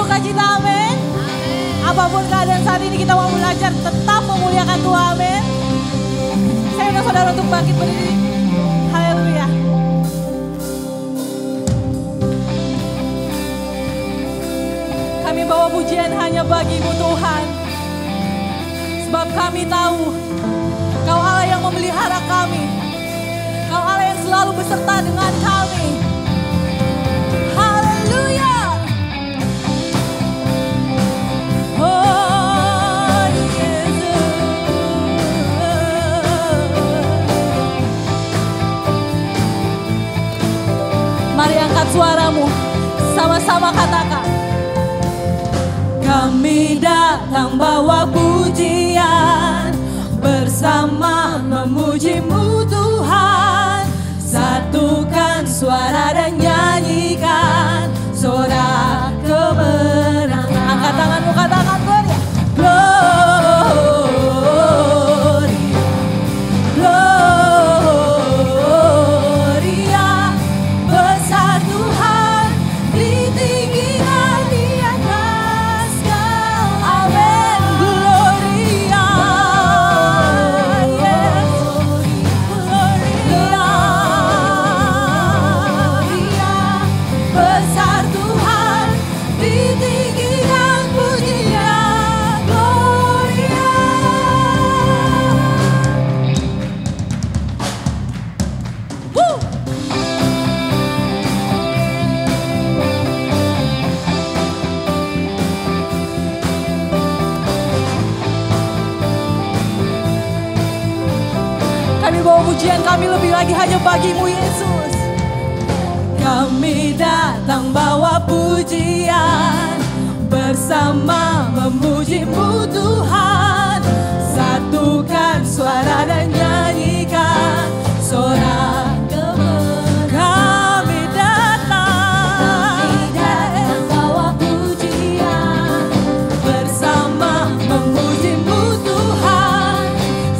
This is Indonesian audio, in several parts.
sukacita, amin. Apapun keadaan saat ini kita mau belajar tetap memuliakan Tuhan, amin. Saya undang saudara untuk bangkit berdiri. Haleluya. Kami bawa pujian hanya bagi-Mu Tuhan. Sebab kami tahu Kau Allah yang memelihara kami. Kau Allah yang selalu beserta dengan kami. Haleluya. Oh Yesus. Mari angkat suaramu, sama-sama katakan. Kami datang bawa pujian, bersama memuji-Mu Tuhan. Satukan suara dan nyanyikan sorak kemenangan. Angkat tanganmu, katakan Gloria. Gloria, besar Tuhan di tinggi dan di atas segala. Amin. Gloria, yes. Gloria, besar Tuhan di tinggi dan pujian. Gloria. Woo! Kami bawa pujian kami lebih lagi hanya bagi-Mu Yesus. Kami datang bawa pujian, bersama memuji-Mu Tuhan. Satukan suara dan nyanyikan sorak kemenangan. Kami datang bawa pujian, bersama memuji-Mu Tuhan.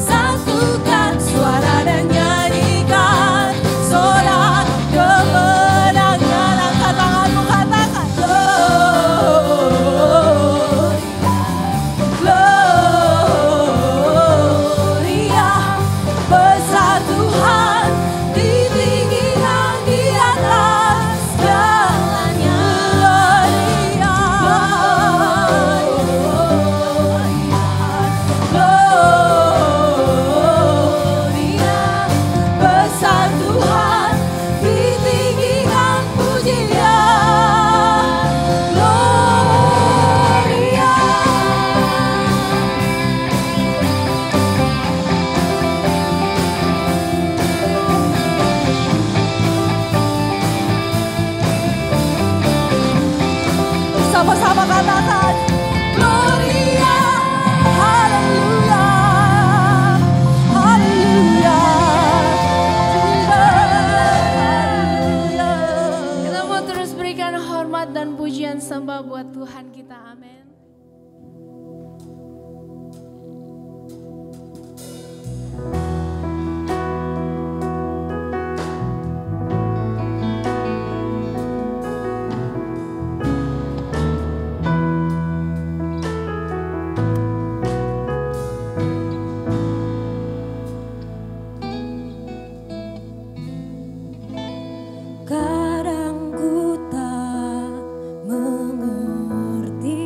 Satukan suara dan nyanyikan sorak kemenangan. Angkat tanganmu, katakan Gloria, besar Tuhan di tinggi dan di atas segalanya. Gloria, besar Tuhan di tinggi dan pujian. Gloria. Sama-sama katakan Gloria, haleluya, haleluya, haleluya. Kita mau terus berikan hormat dan pujian sembah buat Tuhan kita, amin. Kadang ku tak mengerti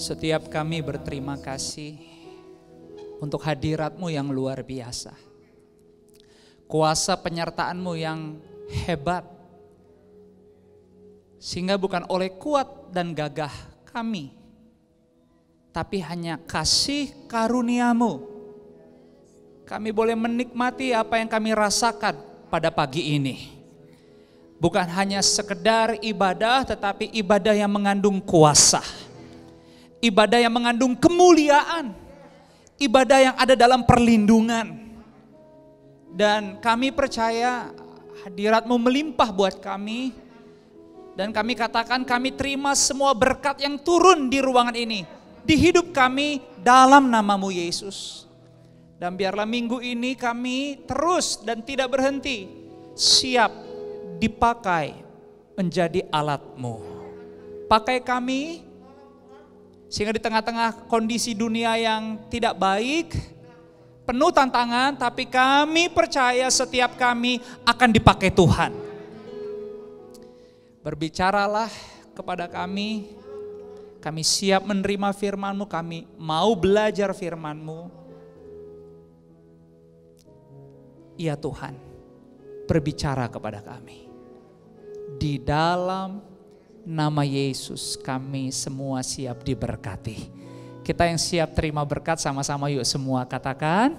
Setiap kami berterima kasih untuk hadirat-Mu yang luar biasa. Kuasa penyertaan-Mu yang hebat. Sehingga bukan oleh kuat dan gagah kami, tapi hanya kasih karunia-Mu. Kami boleh menikmati apa yang kami rasakan pada pagi ini. Bukan hanya sekedar ibadah, tetapi ibadah yang mengandung kuasa. Ibadah yang mengandung kemuliaan. Ibadah yang ada dalam perlindungan. Dan kami percaya hadirat-Mu melimpah buat kami. Dan kami katakan kami terima semua berkat yang turun di ruangan ini. Di hidup kami dalam nama-Mu Yesus. Dan biarlah minggu ini kami terus dan tidak berhenti. Siap dipakai menjadi alat-Mu. Pakai kami sehingga di tengah-tengah kondisi dunia yang tidak baik, penuh tantangan, tapi kami percaya setiap kami akan dipakai Tuhan. Berbicaralah kepada kami siap menerima firman-Mu, kami mau belajar firman-Mu. Ya Tuhan, berbicara kepada kami. Di dalam nama Yesus kami semua siap diberkati. Kita yang siap terima berkat sama-sama yuk semua katakan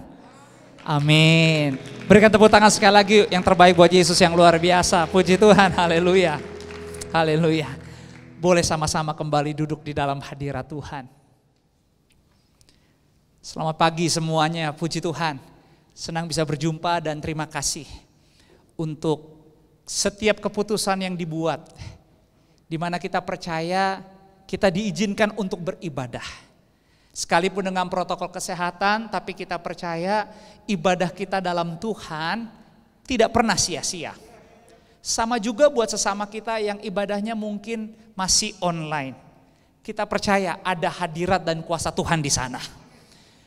amin. Berikan tepuk tangan sekali lagi yang terbaik buat Yesus yang luar biasa. Puji Tuhan, haleluya. Haleluya. Boleh sama-sama kembali duduk di dalam hadirat Tuhan. Selamat pagi semuanya, puji Tuhan. Senang bisa berjumpa dan terima kasih untuk setiap keputusan yang dibuat. Di mana kita percaya kita diizinkan untuk beribadah. Sekalipun dengan protokol kesehatan, tapi kita percaya ibadah kita dalam Tuhan tidak pernah sia-sia. Sama juga buat sesama kita yang ibadahnya mungkin masih online. Kita percaya ada hadirat dan kuasa Tuhan di sana.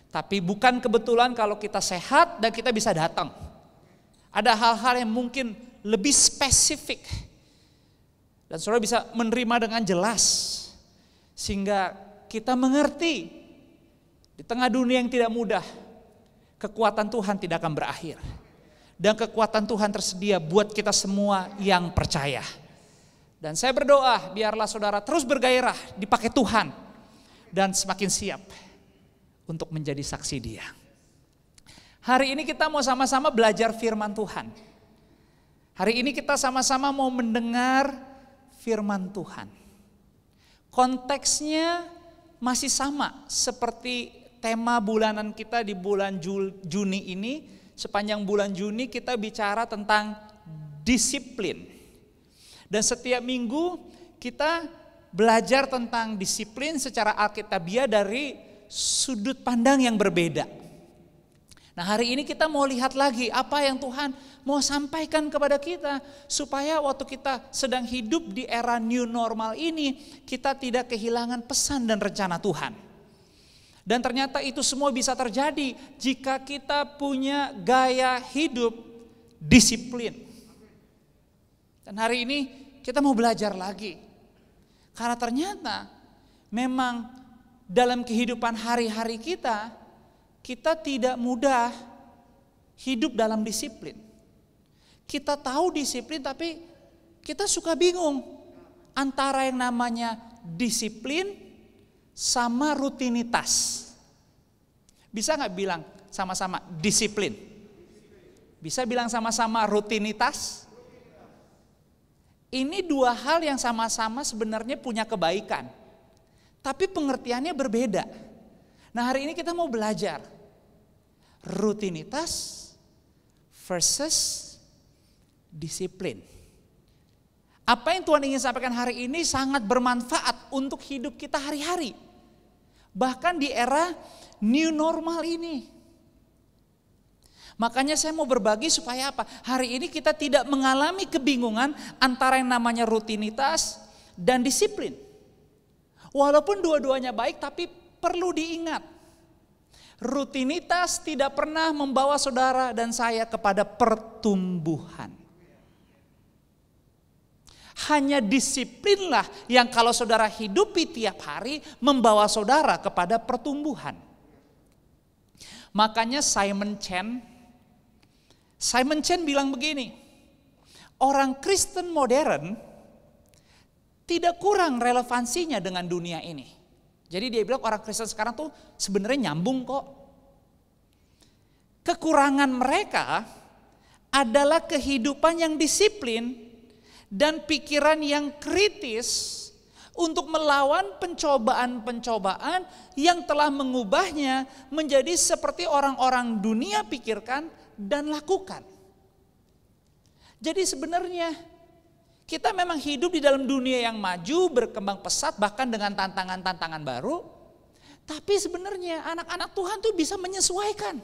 Tapi bukan kebetulan kalau kita sehat dan kita bisa datang. Ada hal-hal yang mungkin lebih spesifik. Dan saudara bisa menerima dengan jelas. Sehingga kita mengerti di tengah dunia yang tidak mudah, kekuatan Tuhan tidak akan berakhir. Dan kekuatan Tuhan tersedia buat kita semua yang percaya. Dan saya berdoa biarlah saudara terus bergairah dipakai Tuhan. Dan semakin siap untuk menjadi saksi Dia. Hari ini kita mau sama-sama belajar firman Tuhan. Hari ini kita sama-sama mau mendengar firman Tuhan. Konteksnya masih sama seperti tema bulanan kita di bulan Juni ini. Sepanjang bulan Juni kita bicara tentang disiplin. Dan setiap minggu kita belajar tentang disiplin secara alkitabiah dari sudut pandang yang berbeda. Nah hari ini kita mau lihat lagi apa yang Tuhan mau sampaikan kepada kita. Supaya waktu kita sedang hidup di era new normal ini, kita tidak kehilangan pesan dan rencana Tuhan. Dan ternyata itu semua bisa terjadi jika kita punya gaya hidup disiplin. Dan hari ini kita mau belajar lagi. Karena ternyata memang dalam kehidupan hari-hari kita tidak mudah hidup dalam disiplin. Kita tahu disiplin tapi kita suka bingung antara yang namanya disiplin sama rutinitas. Bisa gak bilang sama-sama disiplin? Bisa bilang sama-sama rutinitas? Ini dua hal yang sama-sama sebenarnya punya kebaikan. Tapi pengertiannya berbeda. Nah hari ini kita mau belajar rutinitas versus disiplin. Apa yang Tuhan ingin sampaikan hari ini sangat bermanfaat untuk hidup kita hari-hari. Bahkan di era new normal ini. Makanya saya mau berbagi supaya apa? Hari ini kita tidak mengalami kebingungan antara yang namanya rutinitas dan disiplin. Walaupun dua-duanya baik tapi perlu diingat. Rutinitas tidak pernah membawa saudara dan saya kepada pertumbuhan. Hanya disiplinlah yang kalau saudara hidupi tiap hari membawa saudara kepada pertumbuhan. Makanya Simon Chen bilang begini, orang Kristen modern tidak kurang relevansinya dengan dunia ini. Jadi dia bilang orang Kristen sekarang tuh sebenarnya nyambung kok. Kekurangan mereka adalah kehidupan yang disiplin dan pikiran yang kritis untuk melawan pencobaan-pencobaan yang telah mengubahnya menjadi seperti orang-orang dunia pikirkan dan lakukan. Jadi sebenarnya kita memang hidup di dalam dunia yang maju, berkembang pesat, bahkan dengan tantangan-tantangan baru. Tapi sebenarnya anak-anak Tuhan tuh bisa menyesuaikan,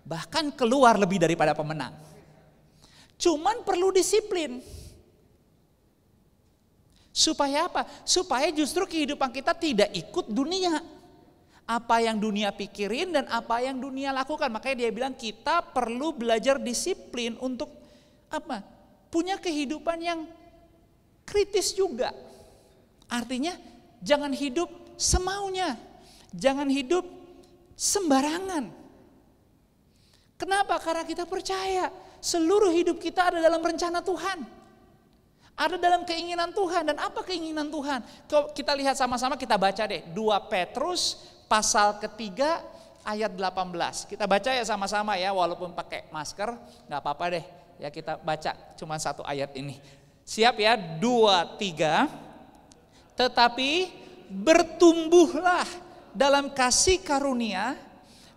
bahkan keluar lebih daripada pemenang. Cuman perlu disiplin. Supaya apa? Supaya justru kehidupan kita tidak ikut dunia. Apa yang dunia pikirin dan apa yang dunia lakukan. Makanya dia bilang kita perlu belajar disiplin untuk apa? Punya kehidupan yang kritis juga. Artinya jangan hidup semaunya. Jangan hidup sembarangan. Kenapa? Karena kita percaya seluruh hidup kita ada dalam rencana Tuhan. Ada dalam keinginan Tuhan. Dan apa keinginan Tuhan? Kita lihat sama-sama, kita baca deh. 2 Petrus pasal ketiga ayat 18. Kita baca ya sama-sama ya, walaupun pakai masker, gak apa-apa deh. Ya kita baca cuma satu ayat ini. Siap ya, 2, 3. Tetapi bertumbuhlah dalam kasih karunia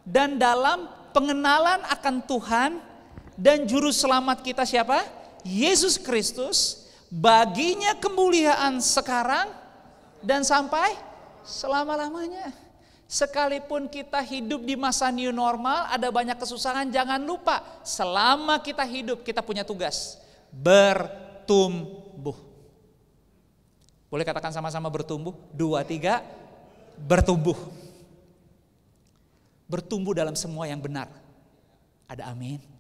dan dalam pengenalan akan Tuhan dan juru selamat kita siapa? Yesus Kristus. Baginya kemuliaan sekarang dan sampai selama-lamanya. Sekalipun kita hidup di masa new normal, ada banyak kesusahan, jangan lupa selama kita hidup kita punya tugas. Bertumbuh. Boleh katakan sama-sama bertumbuh? 2, 3, bertumbuh. Bertumbuh dalam semua yang benar. Ada amin.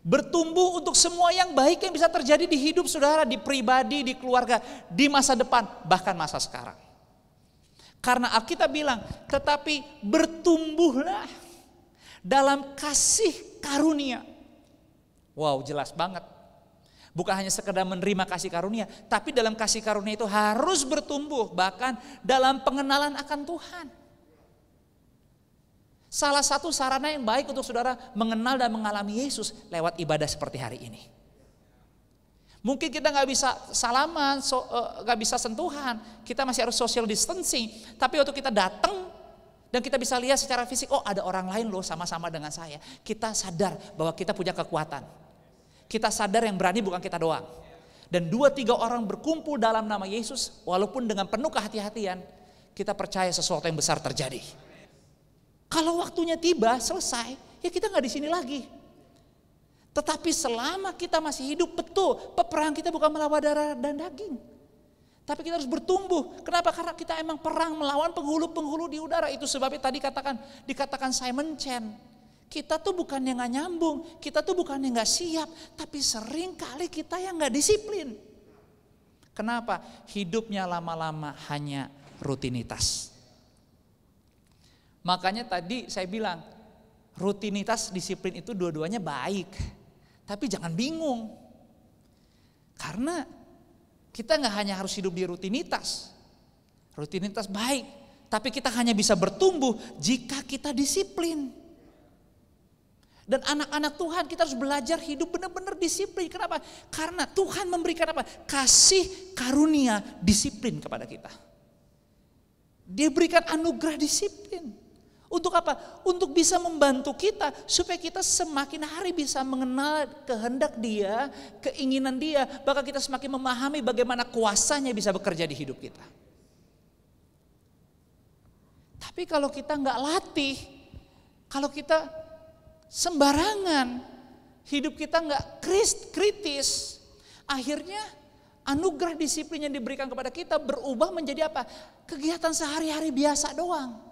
Bertumbuh untuk semua yang baik yang bisa terjadi di hidup saudara, di pribadi, di keluarga, di masa depan, bahkan masa sekarang. Karena Alkitab bilang, tetapi bertumbuhlah dalam kasih karunia. Wow, jelas banget. Bukan hanya sekedar menerima kasih karunia, tapi dalam kasih karunia itu harus bertumbuh, bahkan dalam pengenalan akan Tuhan. Salah satu sarana yang baik untuk saudara mengenal dan mengalami Yesus lewat ibadah seperti hari ini. Mungkin kita gak bisa salaman, gak bisa sentuhan, kita masih harus social distancing. Tapi waktu kita datang dan kita bisa lihat secara fisik, oh ada orang lain loh sama-sama dengan saya. Kita sadar bahwa kita punya kekuatan. Kita sadar yang berani bukan kita doang. Dan 2-3 orang berkumpul dalam nama Yesus, walaupun dengan penuh kehati-hatian, kita percaya sesuatu yang besar terjadi. Kalau waktunya tiba, selesai, ya kita gak di sini lagi. Tetapi selama kita masih hidup, betul, peperangan kita bukan melawan darah dan daging. Tapi kita harus bertumbuh. Kenapa? Karena kita emang perang melawan penghulu-penghulu di udara. Itu sebabnya tadi dikatakan Simon Chen. Kita tuh bukan yang gak nyambung, kita tuh bukan yang gak siap, tapi sering kali kita yang gak disiplin. Kenapa? Hidupnya lama-lama hanya rutinitas. Makanya tadi saya bilang, rutinitas, disiplin itu dua-duanya baik. Tapi jangan bingung. Karena kita gak hanya harus hidup di rutinitas. Rutinitas baik, tapi kita hanya bisa bertumbuh jika kita disiplin. Dan anak-anak Tuhan kita harus belajar hidup benar-benar disiplin. Kenapa? Karena Tuhan memberikan apa? Kasih karunia disiplin kepada kita. Dia berikan anugerah disiplin. Untuk apa? Untuk bisa membantu kita supaya kita semakin hari bisa mengenal kehendak Dia, keinginan Dia, bahkan kita semakin memahami bagaimana kuasanya bisa bekerja di hidup kita. Tapi kalau kita nggak latih, kalau kita sembarangan, hidup kita nggak kritis, akhirnya anugerah disiplin yang diberikan kepada kita berubah menjadi apa? Kegiatan sehari-hari biasa doang.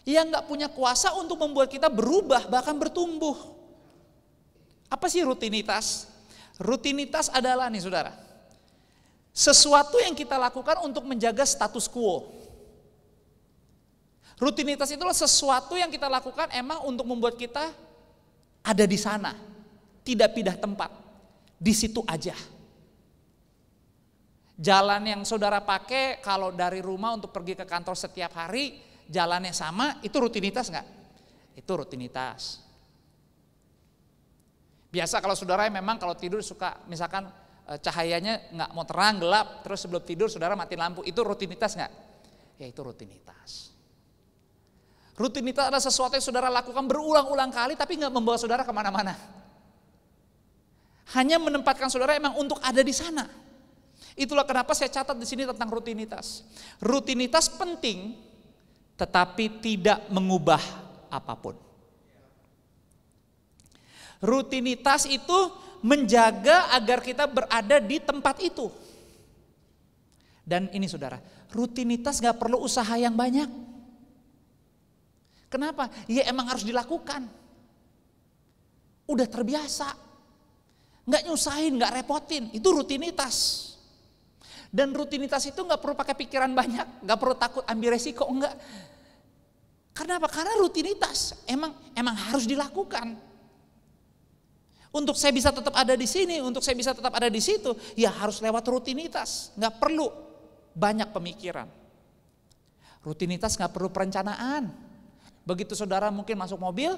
Yang gak punya kuasa untuk membuat kita berubah bahkan bertumbuh. Apa sih rutinitas? Rutinitas adalah nih saudara, sesuatu yang kita lakukan untuk menjaga status quo. Rutinitas itulah sesuatu yang kita lakukan emang untuk membuat kita ada di sana, tidak pindah tempat, di situ aja. Jalan yang saudara pakai kalau dari rumah untuk pergi ke kantor setiap hari, jalannya sama, itu rutinitas enggak? Itu rutinitas. Biasa kalau saudara memang kalau tidur suka misalkan cahayanya nggak mau terang, gelap, terus sebelum tidur saudara matiin lampu, itu rutinitas nggak? Ya itu rutinitas. Rutinitas adalah sesuatu yang saudara lakukan berulang-ulang kali tapi nggak membawa saudara kemana-mana. Hanya menempatkan saudara emang untuk ada di sana. Itulah kenapa saya catat di sini tentang rutinitas. Rutinitas penting tetapi tidak mengubah apapun. Rutinitas itu menjaga agar kita berada di tempat itu. Dan ini saudara, rutinitas gak perlu usaha yang banyak. Kenapa? Ya emang harus dilakukan. Udah terbiasa. Gak nyusahin, gak repotin, itu rutinitas. Dan rutinitas itu gak perlu pakai pikiran banyak, gak perlu takut ambil resiko, enggak. Kenapa? Karena rutinitas emang harus dilakukan. Untuk saya bisa tetap ada di sini, untuk saya bisa tetap ada di situ, ya harus lewat rutinitas. Nggak perlu banyak pemikiran. Rutinitas nggak perlu perencanaan. Begitu saudara mungkin masuk mobil,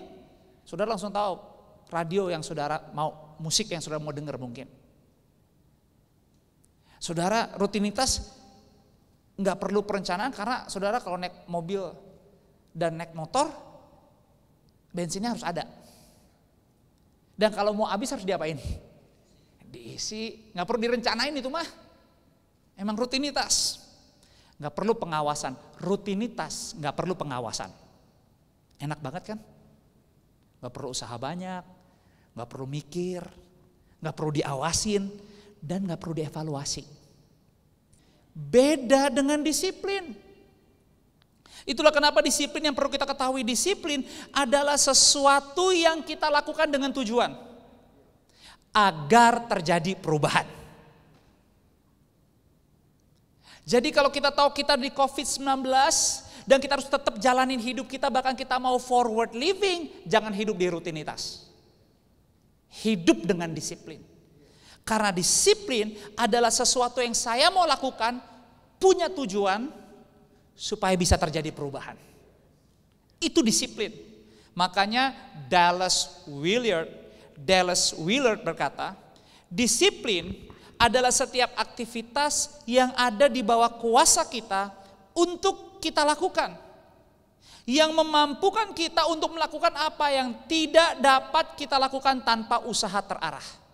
saudara langsung tahu radio yang saudara mau, musik yang saudara mau dengar mungkin. Saudara rutinitas nggak perlu perencanaan karena saudara kalau naik mobil dan naik motor, bensinnya harus ada. Dan kalau mau habis harus diapain? Diisi, nggak perlu direncanain itu mah. Emang rutinitas. Nggak perlu pengawasan. Rutinitas nggak perlu pengawasan. Enak banget kan? Nggak perlu usaha banyak, nggak perlu mikir, nggak perlu diawasin, dan nggak perlu dievaluasi. Beda dengan disiplin. Itulah kenapa disiplin yang perlu kita ketahui, disiplin adalah sesuatu yang kita lakukan dengan tujuan agar terjadi perubahan. Jadi kalau kita tahu kita di COVID-19 dan kita harus tetap jalanin hidup kita, bahkan kita mau forward living, jangan hidup di rutinitas. Hidup dengan disiplin. Karena disiplin adalah sesuatu yang saya mau lakukan, punya tujuan, supaya bisa terjadi perubahan. Itu disiplin. Makanya Dallas Willard berkata, disiplin adalah setiap aktivitas yang ada di bawah kuasa kita untuk kita lakukan. Yang memampukan kita untuk melakukan apa yang tidak dapat kita lakukan tanpa usaha terarah.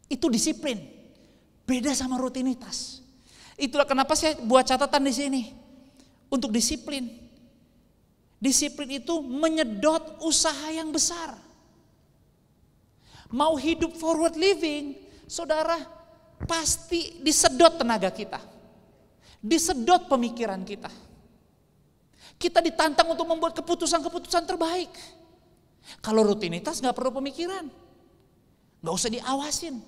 Itu disiplin. Beda sama rutinitas. Itulah kenapa saya buat catatan di sini. Untuk disiplin. Disiplin itu menyedot usaha yang besar. Mau hidup forward living, saudara, pasti disedot tenaga kita. Disedot pemikiran kita. Kita ditantang untuk membuat keputusan-keputusan terbaik. Kalau rutinitas gak perlu pemikiran. Gak usah diawasin.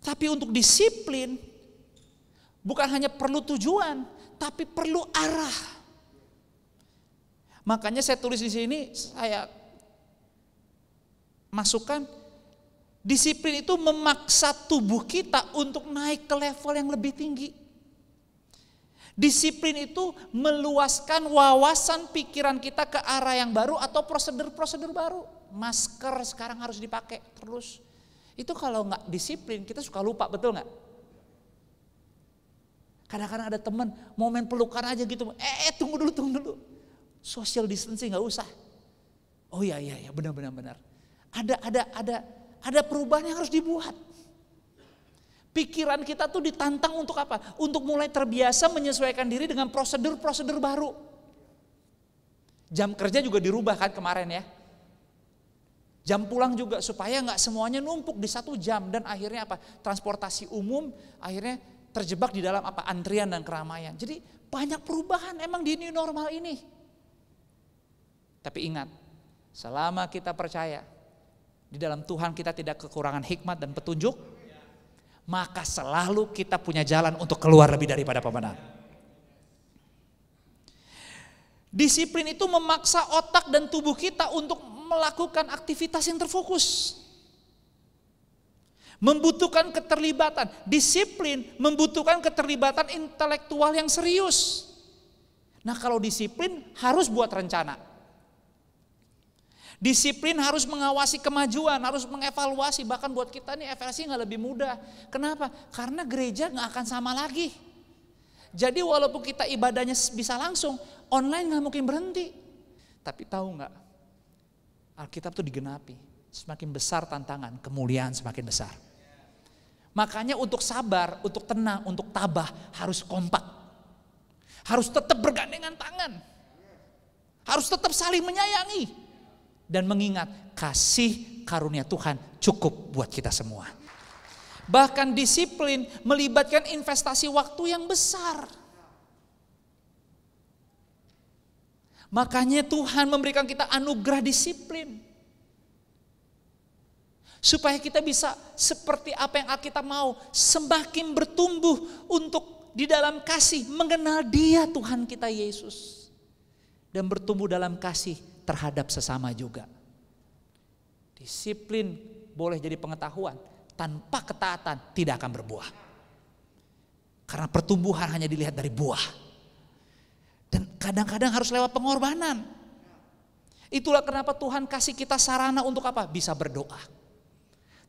Tapi untuk disiplin, bukan hanya perlu tujuan, tapi perlu arah. Makanya saya tulis di sini, saya masukkan disiplin itu memaksa tubuh kita untuk naik ke level yang lebih tinggi. Disiplin itu meluaskan wawasan pikiran kita ke arah yang baru atau prosedur-prosedur baru. Masker sekarang harus dipakai terus. Itu kalau nggak disiplin kita suka lupa, betul nggak? Kadang-kadang ada teman mau main pelukan aja gitu. Tunggu dulu. Social distancing nggak usah. Oh iya benar. Ada perubahan yang harus dibuat. Pikiran kita tuh ditantang untuk apa? Untuk mulai terbiasa menyesuaikan diri dengan prosedur-prosedur baru. Jam kerja juga dirubah kan kemarin ya. Jam pulang juga supaya nggak semuanya numpuk di 1 jam dan akhirnya apa? Transportasi umum akhirnya terjebak di dalam apa? Antrian dan keramaian. Jadi banyak perubahan emang di new normal ini. Tapi ingat, selama kita percaya di dalam Tuhan kita tidak kekurangan hikmat dan petunjuk, maka selalu kita punya jalan untuk keluar lebih daripada pembenaran. Disiplin itu memaksa otak dan tubuh kita untuk melakukan aktivitas yang terfokus. Membutuhkan keterlibatan. Disiplin membutuhkan keterlibatan intelektual yang serius. Nah, kalau disiplin harus buat rencana. Disiplin harus mengawasi kemajuan, harus mengevaluasi. Bahkan buat kita nih evaluasi nggak lebih mudah. Kenapa? Karena gereja nggak akan sama lagi. Jadi walaupun kita ibadahnya bisa langsung, online nggak mungkin berhenti. Tapi tahu nggak? Alkitab itu digenapi. Semakin besar tantangan, kemuliaan semakin besar. Makanya untuk sabar, untuk tenang, untuk tabah harus kompak. Harus tetap bergandengan tangan. Harus tetap saling menyayangi. Dan mengingat kasih karunia Tuhan cukup buat kita semua. Bahkan disiplin melibatkan investasi waktu yang besar. Makanya Tuhan memberikan kita anugerah disiplin. Supaya kita bisa seperti apa yang Alkitab mau. Semakin bertumbuh untuk di dalam kasih. Mengenal Dia Tuhan kita Yesus. Dan bertumbuh dalam kasih terhadap sesama juga. Disiplin boleh jadi pengetahuan, tanpa ketaatan tidak akan berbuah. Karena pertumbuhan hanya dilihat dari buah. Dan kadang-kadang harus lewat pengorbanan. Itulah kenapa Tuhan kasih kita sarana untuk apa? Bisa berdoa.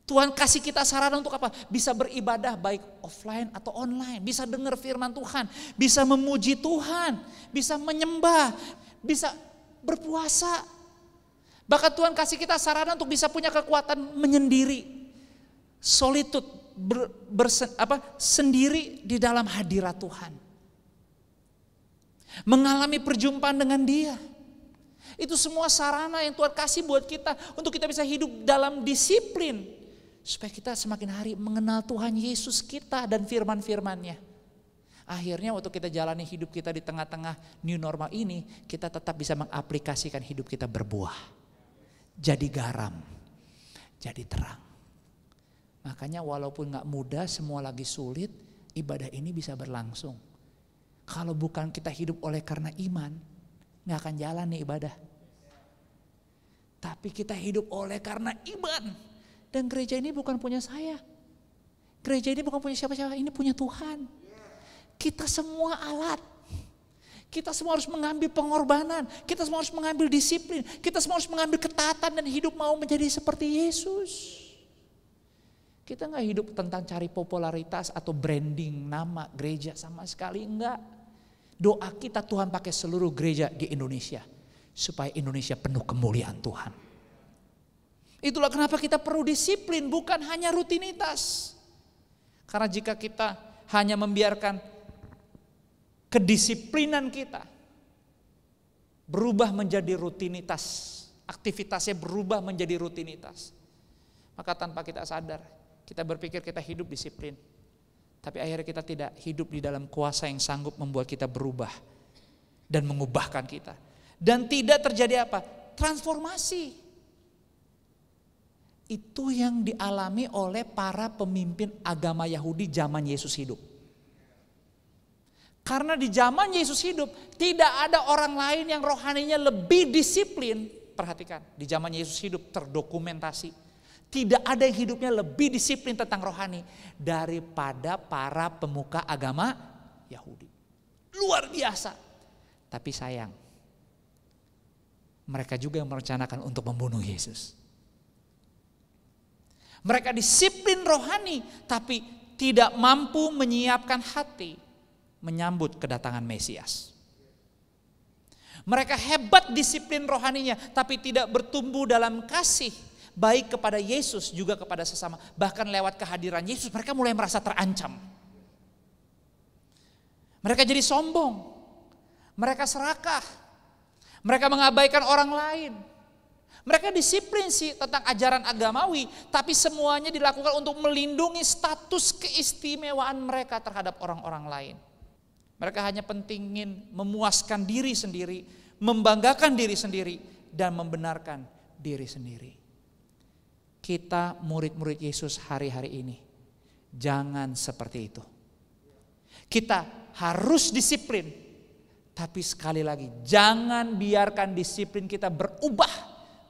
Tuhan kasih kita sarana untuk apa? Bisa beribadah baik offline atau online. Bisa dengar firman Tuhan, bisa memuji Tuhan, bisa menyembah, bisa berpuasa. Bahkan Tuhan kasih kita sarana untuk bisa punya kekuatan menyendiri. Solitude, sendiri di dalam hadirat Tuhan. Mengalami perjumpaan dengan Dia. Itu semua sarana yang Tuhan kasih buat kita untuk kita bisa hidup dalam disiplin. Supaya kita semakin hari mengenal Tuhan Yesus kita dan firman-firman-Nya. Akhirnya waktu kita jalani hidup kita di tengah-tengah new normal ini, kita tetap bisa mengaplikasikan hidup kita berbuah. Jadi garam, jadi terang. Makanya walaupun gak mudah, semua lagi sulit, ibadah ini bisa berlangsung. Kalau bukan kita hidup oleh karena iman, gak akan jalan nih ibadah. Tapi kita hidup oleh karena iman. Dan gereja ini bukan punya saya. Gereja ini bukan punya siapa-siapa, ini punya Tuhan. Kita semua alat. Kita semua harus mengambil pengorbanan. Kita semua harus mengambil disiplin. Kita semua harus mengambil ketaatan dan hidup mau menjadi seperti Yesus. Kita gak hidup tentang cari popularitas atau branding nama gereja, sama sekali enggak. Doa kita Tuhan pakai seluruh gereja di Indonesia. Supaya Indonesia penuh kemuliaan Tuhan. Itulah kenapa kita perlu disiplin, bukan hanya rutinitas. Karena jika kita hanya membiarkan kedisiplinan kita berubah menjadi rutinitas, aktivitasnya berubah menjadi rutinitas, maka tanpa kita sadar, kita berpikir kita hidup disiplin. Tapi akhirnya kita tidak hidup di dalam kuasa yang sanggup membuat kita berubah dan mengubahkan kita. Dan tidak terjadi apa? Transformasi. Itu yang dialami oleh para pemimpin agama Yahudi zaman Yesus hidup. Karena di zaman Yesus hidup tidak ada orang lain yang rohaninya lebih disiplin. Perhatikan, di zaman Yesus hidup terdokumentasi. Tidak ada yang hidupnya lebih disiplin tentang rohani daripada para pemuka agama Yahudi. Luar biasa. Tapi sayang, mereka juga yang merencanakan untuk membunuh Yesus. Mereka disiplin rohani tapi tidak mampu menyiapkan hati menyambut kedatangan Mesias. Mereka hebat disiplin rohaninya tapi tidak bertumbuh dalam kasih baik kepada Yesus juga kepada sesama. Bahkan lewat kehadiran Yesus mereka mulai merasa terancam. Mereka jadi sombong. Mereka serakah. Mereka mengabaikan orang lain. Mereka disiplin sih tentang ajaran agamawi, tapi semuanya dilakukan untuk melindungi status keistimewaan mereka terhadap orang-orang lain. Mereka hanya pentingin memuaskan diri sendiri, membanggakan diri sendiri, dan membenarkan diri sendiri. Kita murid-murid Yesus hari-hari ini Jangan seperti itu. Kita harus disiplin, tapi sekali lagi jangan biarkan disiplin kita berubah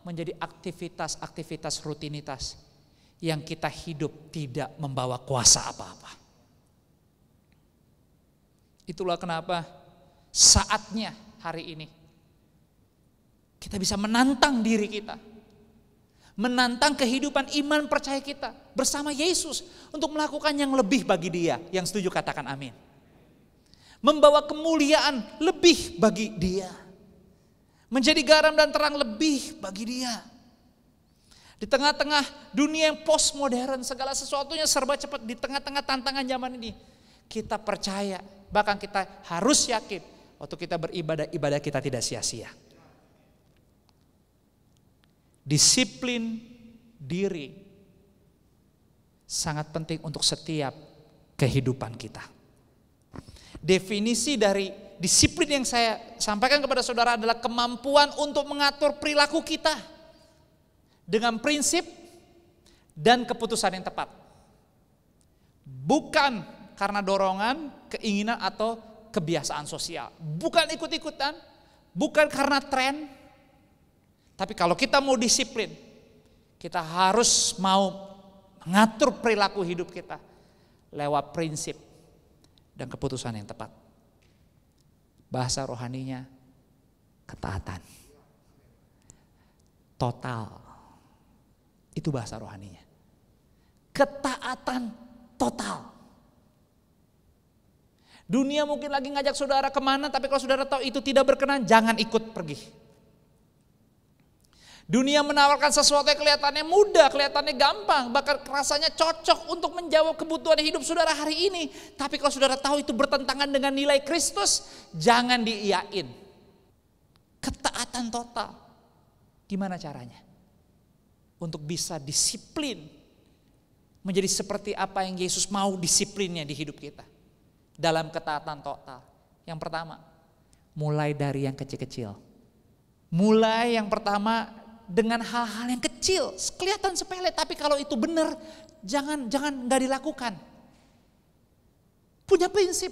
menjadi aktivitas-aktivitas rutinitas yang kita hidup tidak membawa kuasa apa-apa. Itulah kenapa saatnya hari ini kita bisa menantang diri kita, menantang kehidupan iman percaya kita bersama Yesus untuk melakukan yang lebih bagi Dia. Yang setuju katakan amin. Membawa kemuliaan lebih bagi Dia. Menjadi garam dan terang lebih bagi Dia. Di tengah-tengah dunia yang postmodern, segala sesuatunya serba cepat, di tengah-tengah tantangan zaman ini, kita percaya, bahkan kita harus yakin, waktu kita beribadah, ibadah kita tidak sia-sia. Disiplin diri sangat penting untuk setiap kehidupan kita. Definisi dari disiplin yang saya sampaikan kepada saudara adalah kemampuan untuk mengatur perilaku kita dengan prinsip dan keputusan yang tepat. Bukan karena dorongan, keinginan atau kebiasaan sosial. Bukan ikut-ikutan, bukan karena tren. Tapi kalau kita mau disiplin, kita harus mau mengatur perilaku hidup kita lewat prinsip dan keputusan yang tepat. Bahasa rohaninya ketaatan. Total. Itu bahasa rohaninya. Ketaatan total. Dunia mungkin lagi ngajak saudara kemana, tapi kalau saudara tahu itu tidak berkenan, jangan ikut pergi. Dunia menawarkan sesuatu yang kelihatannya mudah, kelihatannya gampang, bahkan rasanya cocok untuk menjawab kebutuhan hidup saudara hari ini. Tapi kalau saudara tahu itu bertentangan dengan nilai Kristus, jangan diiyain. Ketaatan total. Gimana caranya? Untuk bisa disiplin, menjadi seperti apa yang Yesus mau disiplinnya di hidup kita. Dalam ketaatan total. Yang pertama, mulai dari yang kecil-kecil. Mulai yang pertama dengan hal-hal yang kecil, kelihatan sepele, tapi kalau itu benar, jangan nggak dilakukan. Punya prinsip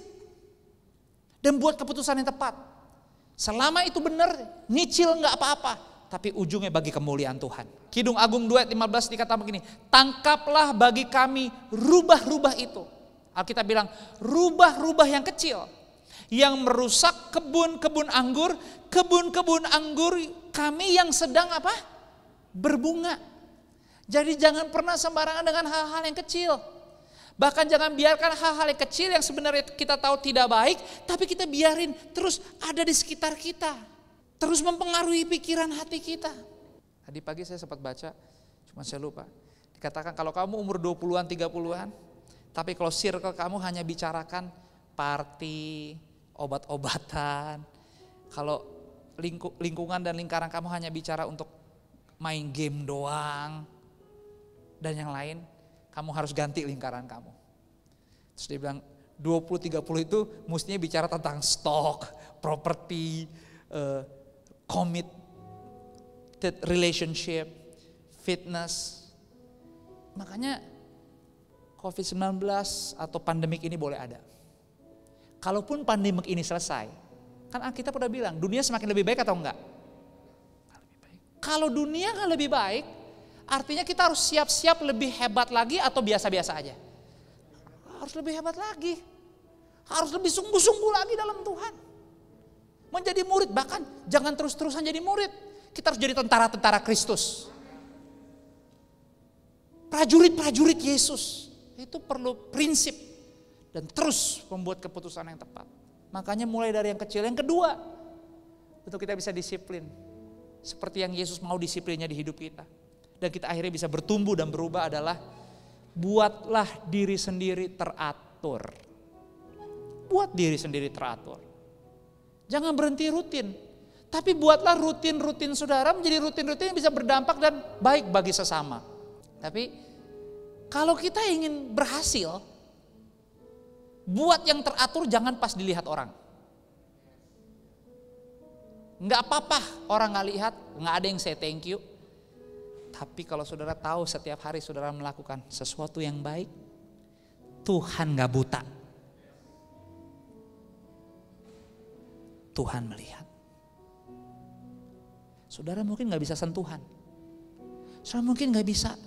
dan buat keputusan yang tepat. Selama itu benar, nyicil nggak apa-apa, tapi ujungnya bagi kemuliaan Tuhan. Kidung Agung 2:15 dikatakan begini, tangkaplah bagi kami rubah-rubah itu. Alkitab bilang rubah-rubah yang kecil yang merusak kebun-kebun anggur kami yang sedang apa? Berbunga. Jadi jangan pernah sembarangan dengan hal-hal yang kecil. Bahkan jangan biarkan hal-hal yang kecil yang sebenarnya kita tahu tidak baik, tapi kita biarin terus ada di sekitar kita. Terus mempengaruhi pikiran hati kita. Tadi pagi saya sempat baca, cuma saya lupa. Dikatakan kalau kamu umur 20-an, 30-an, tapi kalau circle kamu hanya bicarakan party, obat-obatan, kalau lingkungan dan lingkaran kamu hanya bicara untuk main game doang dan yang lain, kamu harus ganti lingkaran kamu. Terus dia bilang 20-30 itu mestinya bicara tentang stok, properti, committed relationship, fitness. Makanya COVID-19 atau pandemik ini boleh ada. Kalaupun pandemik ini selesai, kan kita udah bilang dunia semakin lebih baik atau enggak? Kalau dunia nggak lebih baik, artinya kita harus siap-siap lebih hebat lagi atau biasa-biasa aja? Harus lebih hebat lagi. Harus lebih sungguh-sungguh lagi dalam Tuhan. Menjadi murid, bahkan jangan terus-terusan jadi murid. Kita harus jadi tentara-tentara Kristus. Prajurit-prajurit Yesus. Itu perlu prinsip dan terus membuat keputusan yang tepat. Makanya mulai dari yang kecil. Yang kedua, untuk kita bisa disiplin. Seperti yang Yesus mau disiplinnya di hidup kita. Dan kita akhirnya bisa bertumbuh dan berubah adalah buatlah diri sendiri teratur. Buat diri sendiri teratur. Jangan berhenti rutin. Tapi buatlah rutin-rutin saudara menjadi rutin-rutin yang bisa berdampak dan baik bagi sesama. Tapi kalau kita ingin berhasil, buat yang teratur jangan pas dilihat orang. Enggak apa-apa orang gak lihat, gak ada yang say thank you. Tapi kalau saudara tahu setiap hari saudara melakukan sesuatu yang baik, Tuhan gak buta. Tuhan melihat. Saudara mungkin gak bisa sentuhan. Saudara mungkin gak bisa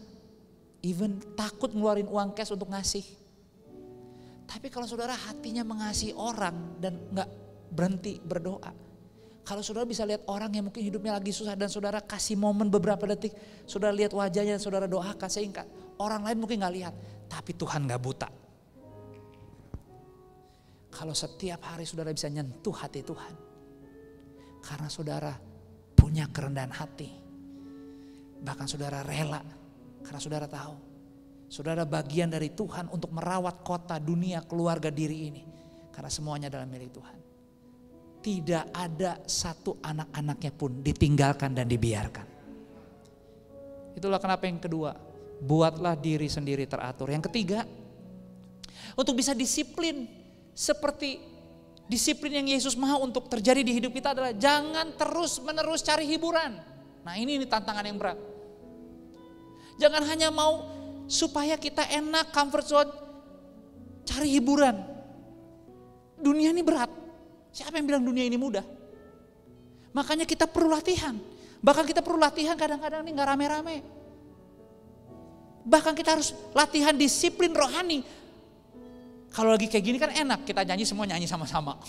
even takut ngeluarin uang cash untuk ngasih. Tapi kalau saudara hatinya mengasihi orang dan gak berhenti berdoa. Kalau saudara bisa lihat orang yang mungkin hidupnya lagi susah dan saudara kasih momen beberapa detik. Saudara lihat wajahnya dan saudara doakan sehingga orang lain mungkin gak lihat. Tapi Tuhan gak buta. Kalau setiap hari saudara bisa nyentuh hati Tuhan. Karena saudara punya kerendahan hati. Bahkan saudara rela. Karena saudara tahu. Saudara bagian dari Tuhan untuk merawat kota, dunia, keluarga, diri ini. Karena semuanya adalah milik Tuhan. Tidak ada satu anak-anaknya pun ditinggalkan dan dibiarkan. Itulah kenapa yang kedua. Buatlah diri sendiri teratur. Yang ketiga. Untuk bisa disiplin. Seperti disiplin yang Yesus mau untuk terjadi di hidup kita adalah jangan terus menerus cari hiburan. Nah ini tantangan yang berat. Jangan hanya mau supaya kita enak, comfort zone, cari hiburan. Dunia ini berat. Siapa yang bilang dunia ini mudah? Makanya kita perlu latihan. Bahkan kita perlu latihan kadang-kadang ini gak rame-rame. Bahkan kita harus latihan disiplin rohani. Kalau lagi kayak gini kan enak, kita nyanyi semua nyanyi sama-sama.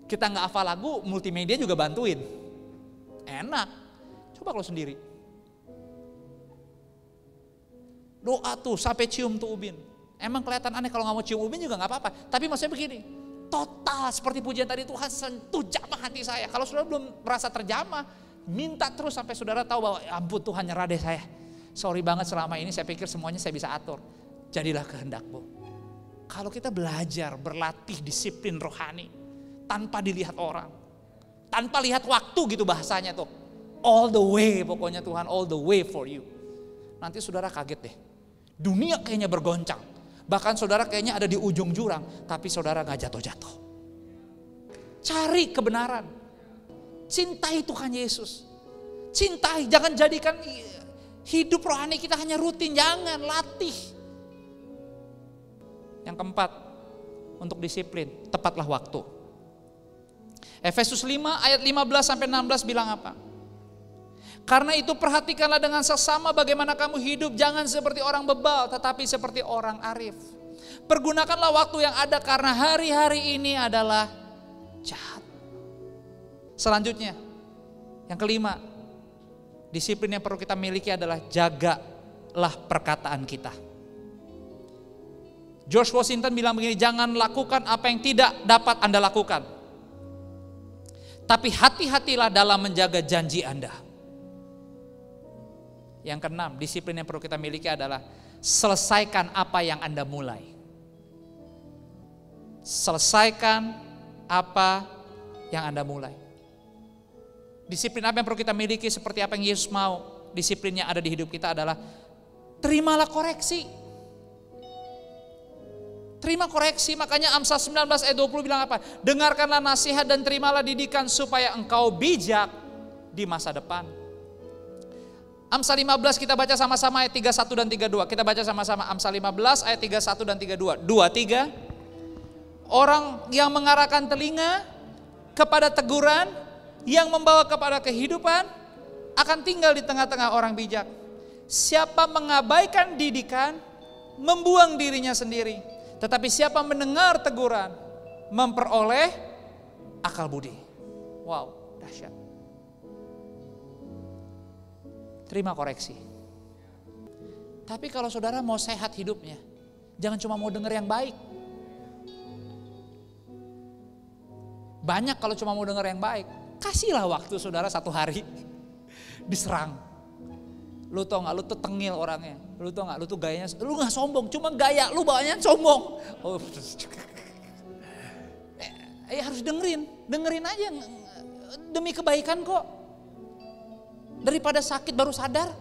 Kita gak hafal lagu, multimedia juga bantuin. Enak. Coba kalau sendiri. Doa tuh sampai cium tuh ubin. Emang kelihatan aneh kalau gak mau cium ubin juga gak apa-apa. Tapi maksudnya begini, total seperti pujian tadi, Tuhan sentuh jamah hati saya. Kalau saudara belum merasa terjamah, minta terus sampai saudara tahu bahwa ampun Tuhan nyerah deh saya. Sorry banget selama ini saya pikir semuanya saya bisa atur. Jadilah kehendakmu. Kalau kita belajar berlatih disiplin rohani tanpa dilihat orang. Tanpa lihat waktu gitu bahasanya tuh. All the way pokoknya Tuhan, all the way for you. Nanti saudara kaget deh. Dunia kayaknya bergoncang. Bahkan saudara kayaknya ada di ujung jurang. Tapi saudara gak jatuh-jatuh. Cari kebenaran. Cintai Tuhan Yesus. Cintai, jangan jadikan hidup rohani kita hanya rutin. Jangan, latih. Yang keempat, untuk disiplin, tepatlah waktu. Efesus 5 ayat 15-16 bilang apa? Karena itu perhatikanlah dengan seksama bagaimana kamu hidup. Jangan seperti orang bebal tetapi seperti orang arif. Pergunakanlah waktu yang ada karena hari-hari ini adalah jahat. Selanjutnya, yang kelima, disiplin yang perlu kita miliki adalah jagalah perkataan kita. George Washington bilang begini, jangan lakukan apa yang tidak dapat Anda lakukan. Tapi hati-hatilah dalam menjaga janji Anda. Yang keenam, disiplin yang perlu kita miliki adalah selesaikan apa yang Anda mulai. Selesaikan apa yang Anda mulai. Disiplin apa yang perlu kita miliki seperti apa yang Yesus mau. Disiplinnya ada di hidup kita adalah terimalah koreksi. Terima koreksi, makanya Amsal 19 ayat 20 bilang apa? Dengarkanlah nasihat dan terimalah didikan supaya engkau bijak di masa depan. Amsal 15 kita baca sama-sama ayat 31 dan 32. Kita baca sama-sama Amsal 15 ayat 31 dan 32. 2, 3. Orang yang mengarahkan telinga kepada teguran, yang membawa kepada kehidupan, akan tinggal di tengah-tengah orang bijak. Siapa mengabaikan didikan, membuang dirinya sendiri. Tetapi siapa mendengar teguran, memperoleh akal budi. Wow, dahsyat. Terima koreksi. Tapi kalau saudara mau sehat hidupnya, jangan cuma mau dengar yang baik. Banyak kalau cuma mau dengar yang baik. Kasihlah waktu saudara 1 hari diserang. Lu tau gak, lu tuh tengil orangnya. Lu tau gak, lu tuh gayanya, lu gak sombong, cuma gaya lu bawaannya sombong. Oh. Harus dengerin aja. Demi kebaikan kok. Daripada sakit baru sadar,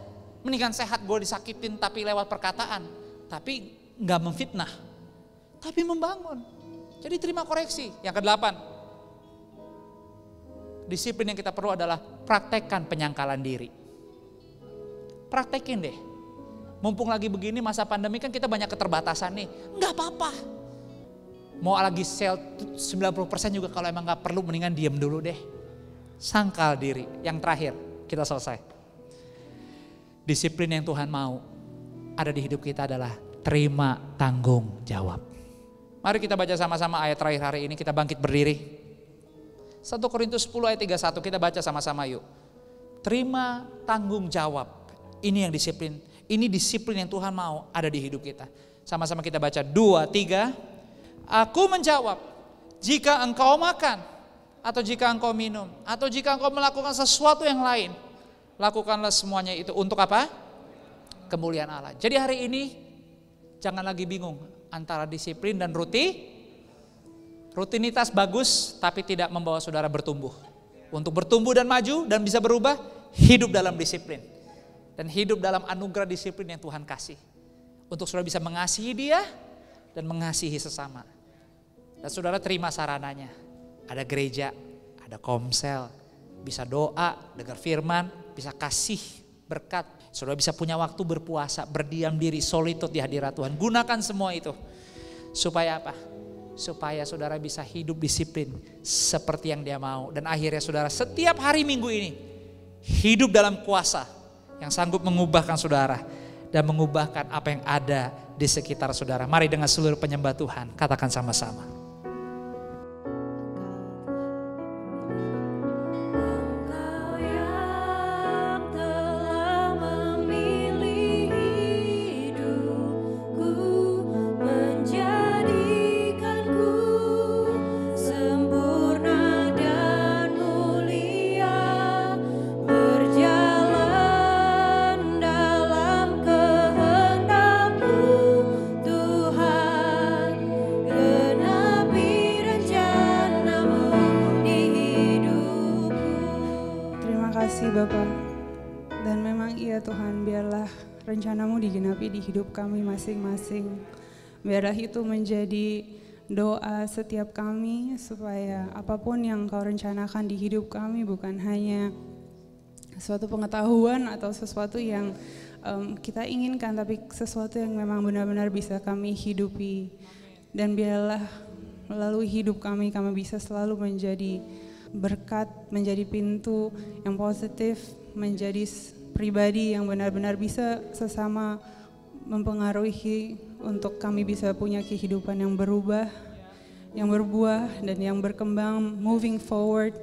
mendingan sehat gue disakitin tapi lewat perkataan. Tapi gak memfitnah, tapi membangun. Jadi terima koreksi. Yang ke-8, disiplin yang kita perlu adalah praktekkan penyangkalan diri. Praktekin deh. mumpung lagi begini masa pandemi kan kita banyak keterbatasan nih. Enggak apa-apa. Mau lagi sale 90% juga kalau emang gak perlu mendingan diem dulu deh. Sangkal diri. Yang terakhir kita selesai. Disiplin yang Tuhan mau ada di hidup kita adalah terima tanggung jawab. Mari kita baca sama-sama ayat terakhir hari ini, kita bangkit berdiri. 1 Korintus 10 ayat 31 kita baca sama-sama yuk. Terima tanggung jawab. Ini yang disiplin. Ini disiplin yang Tuhan mau ada di hidup kita. Sama-sama kita baca 2, 3. Aku menjawab, jika engkau makan, atau jika engkau minum, atau jika engkau melakukan sesuatu yang lain, lakukanlah semuanya itu untuk apa? Kemuliaan Allah. Jadi hari ini jangan lagi bingung antara disiplin dan rutinitas bagus tapi tidak membawa saudara bertumbuh. Untuk bertumbuh dan maju dan bisa berubah, hidup dalam disiplin. Dan hidup dalam anugerah disiplin yang Tuhan kasih. Untuk saudara bisa mengasihi dia dan mengasihi sesama. Dan saudara terima sarananya. Ada gereja, ada komsel, bisa doa, dengar firman, bisa kasih berkat. Saudara bisa punya waktu berpuasa, berdiam diri, solitude di hadirat Tuhan. Gunakan semua itu. Supaya apa? Supaya saudara bisa hidup disiplin seperti yang dia mau. Dan akhirnya saudara setiap hari Minggu ini hidup dalam kuasa yang sanggup mengubahkan saudara dan mengubahkan apa yang ada di sekitar saudara. Mari dengan seluruh penyembah Tuhan katakan sama-sama. Bapa, dan memang iya Tuhan, biarlah rencana-Mu digenapi di hidup kami masing-masing. Biarlah itu menjadi doa setiap kami supaya apapun yang Kau rencanakan di hidup kami bukan hanya suatu pengetahuan atau sesuatu yang kita inginkan, tapi sesuatu yang memang benar-benar bisa kami hidupi. Dan biarlah melalui hidup kami bisa selalu menjadi berkat, menjadi pintu yang positif, menjadi pribadi yang benar-benar bisa sesama mempengaruhi untuk kami bisa punya kehidupan yang berubah, yang berbuah dan yang berkembang, moving forward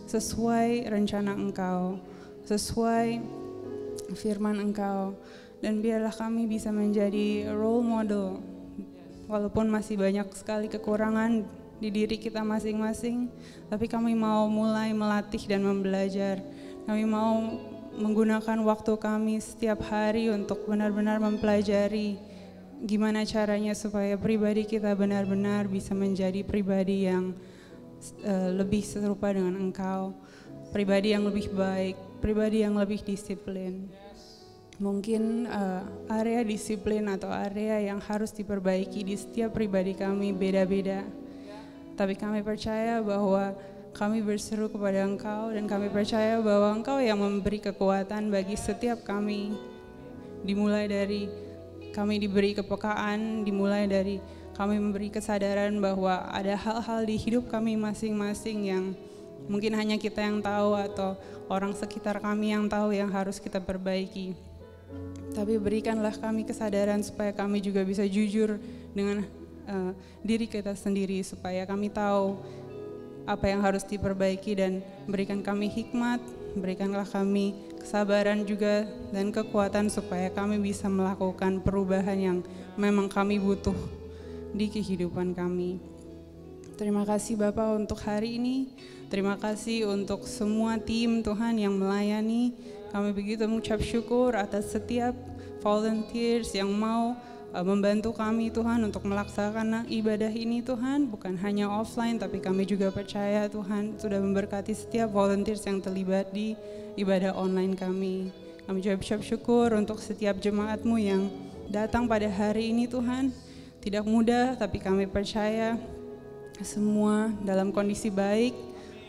sesuai rencana Engkau, sesuai firman Engkau. Dan biarlah kami bisa menjadi role model walaupun masih banyak sekali kekurangan di diri kita masing-masing, tapi kami mau mulai melatih dan membelajar. Kami mau menggunakan waktu kami setiap hari untuk benar-benar mempelajari gimana caranya supaya pribadi kita benar-benar bisa menjadi pribadi yang lebih serupa dengan Engkau, pribadi yang lebih baik, pribadi yang lebih disiplin. Mungkin area disiplin atau area yang harus diperbaiki di setiap pribadi kami beda-beda. Tapi kami percaya bahwa kami berseru kepada Engkau dan kami percaya bahwa Engkau yang memberi kekuatan bagi setiap kami. Dimulai dari kami diberi kepekaan, dimulai dari kami memberi kesadaran bahwa ada hal-hal di hidup kami masing-masing yang mungkin hanya kita yang tahu atau orang sekitar kami yang tahu yang harus kita perbaiki. Tapi berikanlah kami kesadaran supaya kami juga bisa jujur dengan diri kita sendiri, supaya kami tahu apa yang harus diperbaiki dan berikan kami hikmat, berikanlah kami kesabaran juga dan kekuatan supaya kami bisa melakukan perubahan yang memang kami butuh di kehidupan kami. Terima kasih Bapak untuk hari ini, terima kasih untuk semua tim Tuhan yang melayani. Kami begitu mengucap syukur atas setiap volunteers yang mau membantu kami Tuhan untuk melaksanakan ibadah ini Tuhan, bukan hanya offline tapi kami juga percaya Tuhan sudah memberkati setiap volunteers yang terlibat di ibadah online kami. Kami juga ucap syukur untuk setiap jemaat-Mu yang datang pada hari ini Tuhan. Tidak mudah tapi kami percaya semua dalam kondisi baik,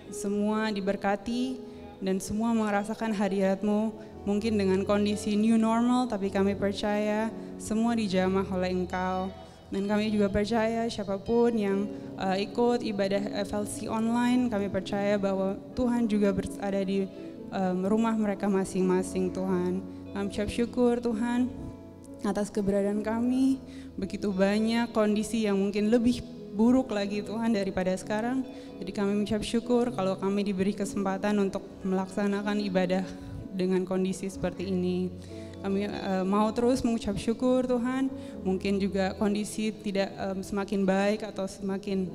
semua diberkati dan semua merasakan hadirat-Mu, mungkin dengan kondisi new normal, tapi kami percaya semua dijamah oleh Engkau. Dan kami juga percaya siapapun yang ikut ibadah FLC online, kami percaya bahwa Tuhan juga berada di rumah mereka masing-masing Tuhan. Kami ucap syukur Tuhan atas keberadaan kami, begitu banyak kondisi yang mungkin lebih buruk lagi Tuhan daripada sekarang. Jadi kami mengucap syukur kalau kami diberi kesempatan untuk melaksanakan ibadah dengan kondisi seperti ini. Kami mau terus mengucap syukur Tuhan, mungkin juga kondisi tidak semakin baik atau semakin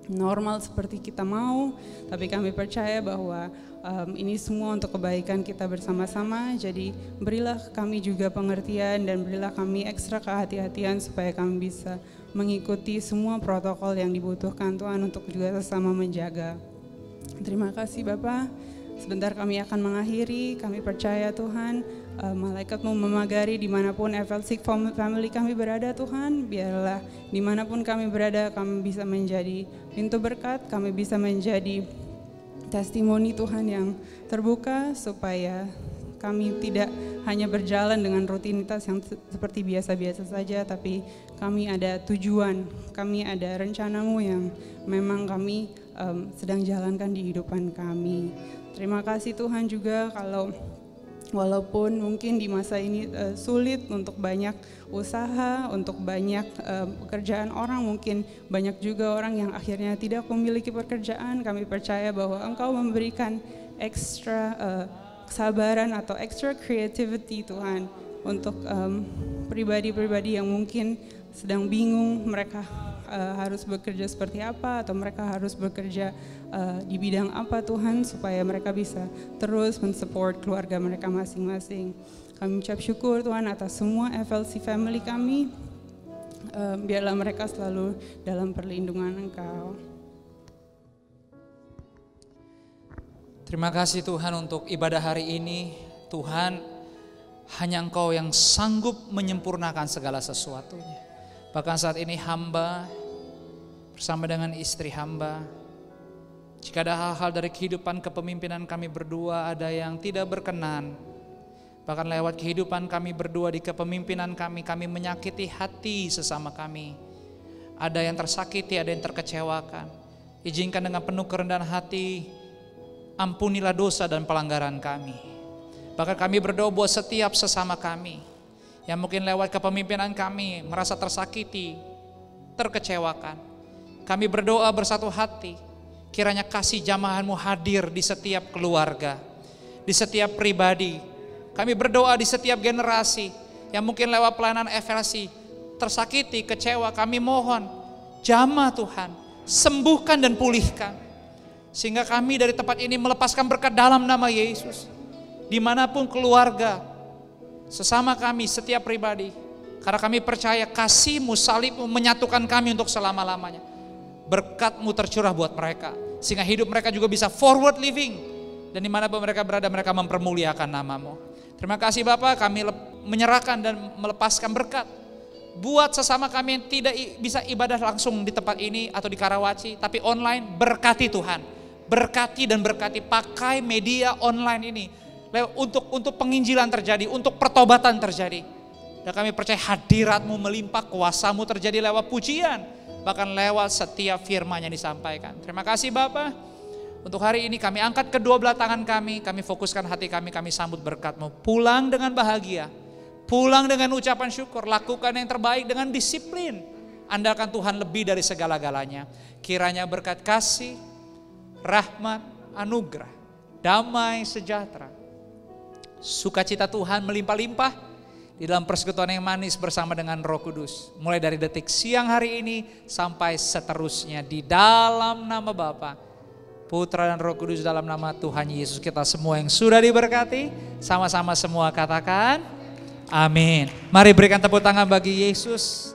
normal seperti kita mau, tapi kami percaya bahwa ini semua untuk kebaikan kita bersama-sama. Jadi berilah kami juga pengertian dan berilah kami ekstra kehati-hatian supaya kami bisa mengikuti semua protokol yang dibutuhkan Tuhan untuk juga sesama menjaga. Terima kasih Bapak. Sebentar kami akan mengakhiri, kami percaya Tuhan, malaikat-Mu memagari dimanapun FLC family kami berada Tuhan, biarlah dimanapun kami berada kami bisa menjadi pintu berkat, kami bisa menjadi testimoni Tuhan yang terbuka supaya kami tidak hanya berjalan dengan rutinitas yang seperti biasa-biasa saja, tapi kami ada tujuan, kami ada rencana-Mu yang memang kami sedang jalankan di kehidupan kami. Terima kasih Tuhan juga kalau walaupun mungkin di masa ini sulit untuk banyak usaha, untuk banyak pekerjaan orang, mungkin banyak juga orang yang akhirnya tidak memiliki pekerjaan, kami percaya bahwa Engkau memberikan ekstra kesabaran atau extra creativity Tuhan untuk pribadi-pribadi yang mungkin sedang bingung mereka harus bekerja seperti apa atau mereka harus bekerja di bidang apa Tuhan, supaya mereka bisa terus mensupport keluarga mereka masing-masing. Kami ucap syukur Tuhan atas semua FLC family kami, biarlah mereka selalu dalam perlindungan Engkau. Terima kasih Tuhan untuk ibadah hari ini. Tuhan, hanya Engkau yang sanggup menyempurnakan segala sesuatunya. Bahkan saat ini hamba bersama dengan istri hamba, jika ada hal-hal dari kehidupan kepemimpinan kami berdua ada yang tidak berkenan, bahkan lewat kehidupan kami berdua di kepemimpinan kami menyakiti hati sesama kami, ada yang tersakiti, ada yang terkecewakan, izinkan dengan penuh kerendahan hati, ampunilah dosa dan pelanggaran kami. Bahkan kami berdoa buat setiap sesama kami yang mungkin lewat kepemimpinan kami merasa tersakiti, terkecewakan. Kami berdoa bersatu hati, kiranya kasih jamahan-Mu hadir di setiap keluarga, di setiap pribadi. Kami berdoa di setiap generasi yang mungkin lewat pelayanan FLC tersakiti, kecewa. Kami mohon jamah Tuhan, sembuhkan dan pulihkan. Sehingga kami dari tempat ini melepaskan berkat dalam nama Yesus. Dimanapun keluarga, sesama kami, setiap pribadi. Karena kami percaya kasih-Mu, salib-Mu menyatukan kami untuk selama-lamanya. Berkat-Mu tercurah buat mereka, sehingga hidup mereka juga bisa forward living. Dan dimanapun mereka berada, mereka mempermuliakan nama-Mu. Terima kasih Bapak, kami menyerahkan dan melepaskan berkat. Buat sesama kami yang tidak bisa ibadah langsung di tempat ini atau di Karawaci, tapi online, berkati Tuhan. Berkati dan berkati, pakai media online ini untuk penginjilan terjadi, untuk pertobatan terjadi. Dan kami percaya hadirat-Mu melimpah, kuasa-Mu terjadi lewat pujian, bahkan lewat setiap firman yang disampaikan. Terima kasih Bapak. Untuk hari ini kami angkat kedua belah tangan kami fokuskan hati kami sambut berkat-Mu. Pulang dengan bahagia, pulang dengan ucapan syukur, lakukan yang terbaik dengan disiplin. Andalkan Tuhan lebih dari segala-galanya. Kiranya berkat kasih, rahmat, anugerah, damai, sejahtera, sukacita Tuhan melimpah-limpah di dalam persekutuan yang manis bersama dengan Roh Kudus. Mulai dari detik siang hari ini sampai seterusnya, di dalam nama Bapa, Putra dan Roh Kudus, dalam nama Tuhan Yesus. Kita semua yang sudah diberkati, sama-sama semua katakan amin. Mari berikan tepuk tangan bagi Yesus.